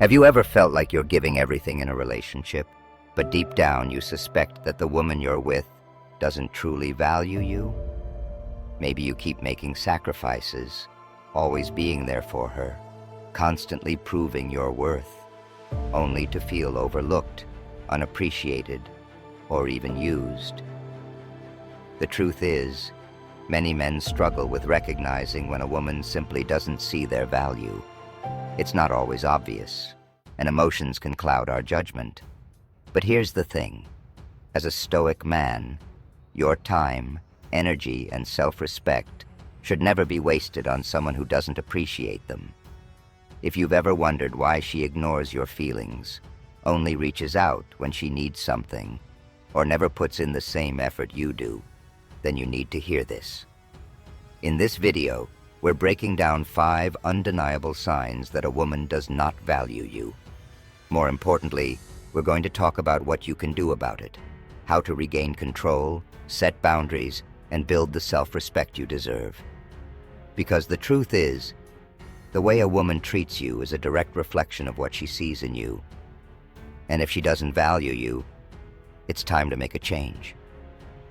Have you ever felt like you're giving everything in a relationship, but deep down you suspect that the woman you're with doesn't truly value you? Maybe you keep making sacrifices, always being there for her, constantly proving your worth, only to feel overlooked, unappreciated, or even used. The truth is, many men struggle with recognizing when a woman simply doesn't see their value. It's not always obvious, and emotions can cloud our judgment. But here's the thing. As a Stoic man, your time, energy, and self-respect should never be wasted on someone who doesn't appreciate them. If you've ever wondered why she ignores your feelings, only reaches out when she needs something, or never puts in the same effort you do, then you need to hear this. In this video, we're breaking down 5 undeniable signs that a woman does not value you. More importantly, we're going to talk about what you can do about it, how to regain control, set boundaries, and build the self-respect you deserve. Because the truth is, the way a woman treats you is a direct reflection of what she sees in you. And if she doesn't value you, it's time to make a change.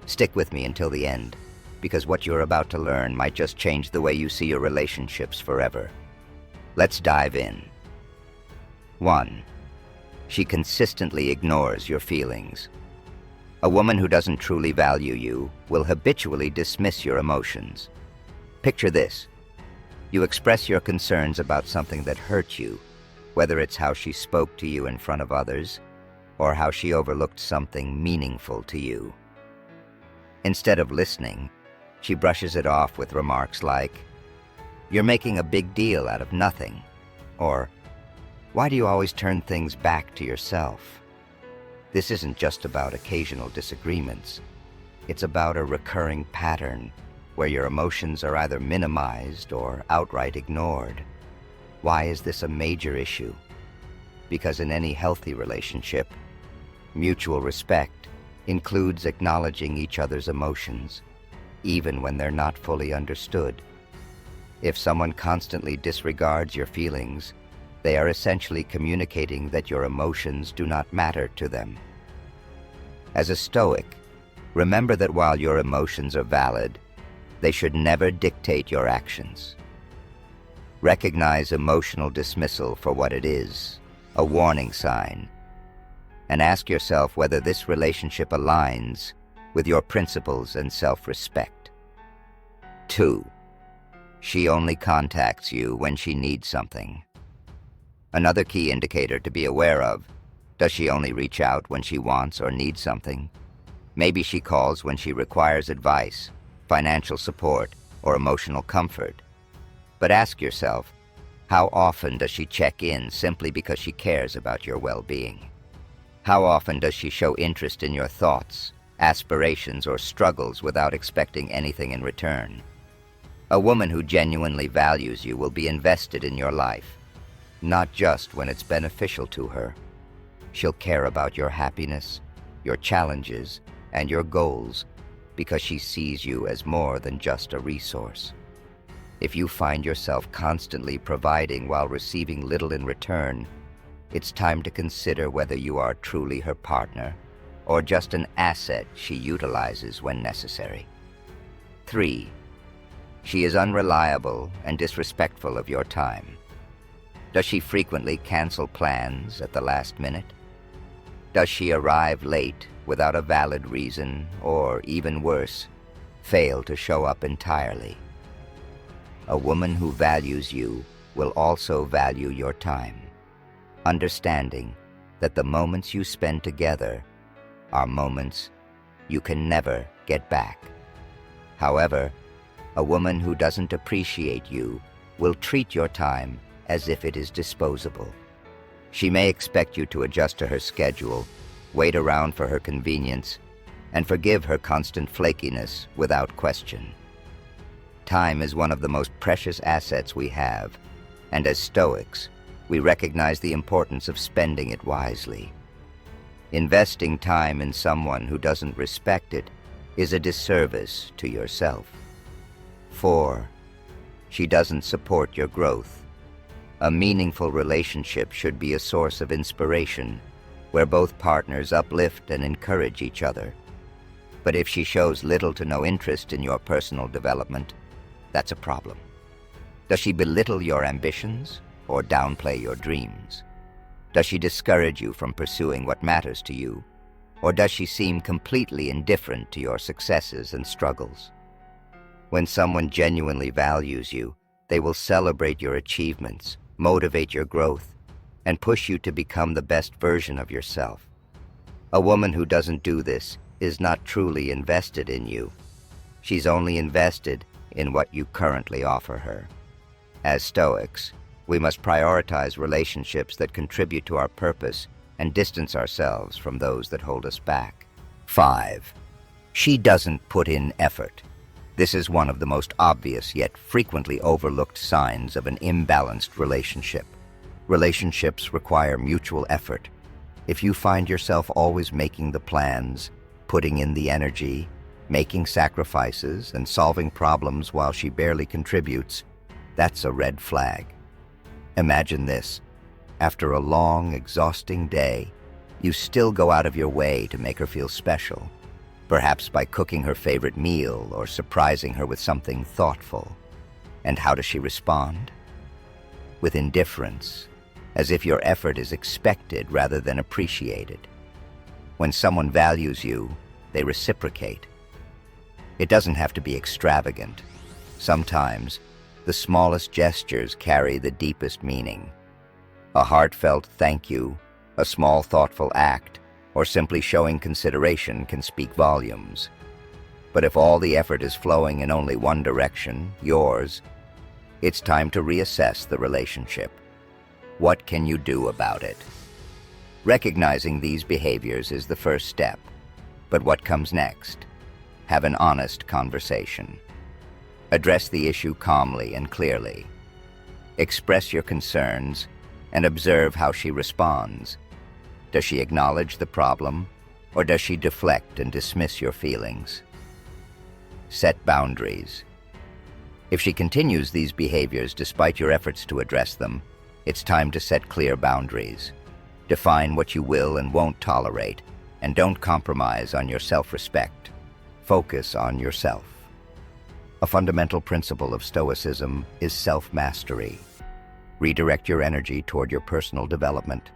Stick with me until the end, because what you're about to learn might just change the way you see your relationships forever. Let's dive in. 1. She consistently ignores your feelings. A woman who doesn't truly value you will habitually dismiss your emotions. Picture this. You express your concerns about something that hurt you, whether it's how she spoke to you in front of others, or how she overlooked something meaningful to you. Instead of listening, she brushes it off with remarks like, "You're making a big deal out of nothing," or, "Why do you always turn things back to yourself?" This isn't just about occasional disagreements. It's about a recurring pattern where your emotions are either minimized or outright ignored. Why is this a major issue? Because in any healthy relationship, mutual respect includes acknowledging each other's emotions, even when they're not fully understood. If someone constantly disregards your feelings, they are essentially communicating that your emotions do not matter to them. As a Stoic, remember that while your emotions are valid, they should never dictate your actions. Recognize emotional dismissal for what it is, a warning sign, and ask yourself whether this relationship aligns with your principles and self-respect. 2. She only contacts you when she needs something. Another key indicator to be aware of: does she only reach out when she wants or needs something? Maybe she calls when she requires advice, financial support, or emotional comfort. But ask yourself, how often does she check in simply because she cares about your well-being? How often does she show interest in your thoughts, aspirations, or struggles without expecting anything in return? A woman who genuinely values you will be invested in your life, not just when it's beneficial to her. She'll care about your happiness, your challenges, and your goals because she sees you as more than just a resource. If you find yourself constantly providing while receiving little in return, it's time to consider whether you are truly her partner or just an asset she utilizes when necessary. 3. She is unreliable and disrespectful of your time. Does she frequently cancel plans at the last minute? Does she arrive late without a valid reason, or even worse, fail to show up entirely? A woman who values you will also value your time, understanding that the moments you spend together are moments you can never get back. However, a woman who doesn't appreciate you will treat your time as if it is disposable. She may expect you to adjust to her schedule, wait around for her convenience, and forgive her constant flakiness without question. Time is one of the most precious assets we have, and as Stoics, we recognize the importance of spending it wisely. Investing time in someone who doesn't respect it is a disservice to yourself. 4. She doesn't support your growth. A meaningful relationship should be a source of inspiration, where both partners uplift and encourage each other. But if she shows little to no interest in your personal development, that's a problem. Does she belittle your ambitions or downplay your dreams? Does she discourage you from pursuing what matters to you, or does she seem completely indifferent to your successes and struggles? When someone genuinely values you, they will celebrate your achievements, motivate your growth, and push you to become the best version of yourself. A woman who doesn't do this is not truly invested in you. She's only invested in what you currently offer her. As Stoics, we must prioritize relationships that contribute to our purpose and distance ourselves from those that hold us back. 5. She doesn't put in effort. This is one of the most obvious yet frequently overlooked signs of an imbalanced relationship. Relationships require mutual effort. If you find yourself always making the plans, putting in the energy, making sacrifices, and solving problems while she barely contributes, that's a red flag. Imagine this. After a long, exhausting day, you still go out of your way to make her feel special, perhaps by cooking her favorite meal or surprising her with something thoughtful. And how does she respond? With indifference, as if your effort is expected rather than appreciated. When someone values you, they reciprocate. It doesn't have to be extravagant. Sometimes, the smallest gestures carry the deepest meaning. A heartfelt thank you, a small thoughtful act, or simply showing consideration can speak volumes. But if all the effort is flowing in only one direction, yours, it's time to reassess the relationship. What can you do about it? Recognizing these behaviors is the first step. But what comes next? Have an honest conversation. Address the issue calmly and clearly. Express your concerns and observe how she responds. Does she acknowledge the problem, or does she deflect and dismiss your feelings? Set boundaries. If she continues these behaviors despite your efforts to address them, it's time to set clear boundaries. Define what you will and won't tolerate, and don't compromise on your self-respect. Focus on yourself. A fundamental principle of Stoicism is self-mastery. Redirect your energy toward your personal development,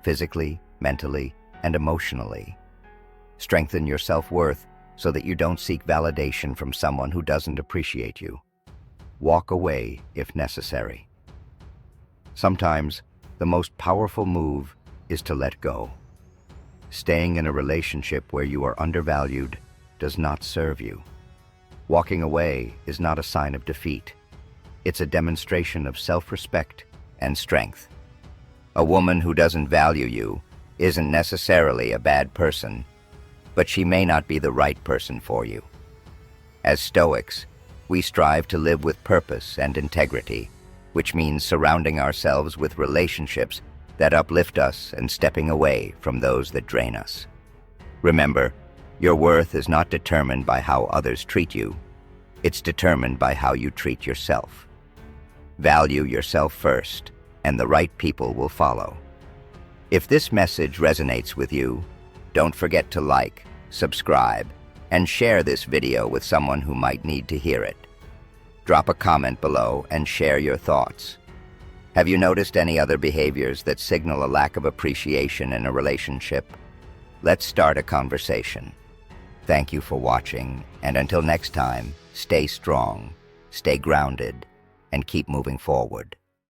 physically, mentally, and emotionally. Strengthen your self-worth so that you don't seek validation from someone who doesn't appreciate you. Walk away if necessary. Sometimes, the most powerful move is to let go. Staying in a relationship where you are undervalued does not serve you. Walking away is not a sign of defeat. It's a demonstration of self-respect and strength. A woman who doesn't value you isn't necessarily a bad person, but she may not be the right person for you. As Stoics, we strive to live with purpose and integrity, which means surrounding ourselves with relationships that uplift us and stepping away from those that drain us. Remember, your worth is not determined by how others treat you. It's determined by how you treat yourself. Value yourself first, and the right people will follow. If this message resonates with you, don't forget to like, subscribe, and share this video with someone who might need to hear it. Drop a comment below and share your thoughts. Have you noticed any other behaviors that signal a lack of appreciation in a relationship? Let's start a conversation. Thank you for watching, and until next time, stay strong, stay grounded, and keep moving forward.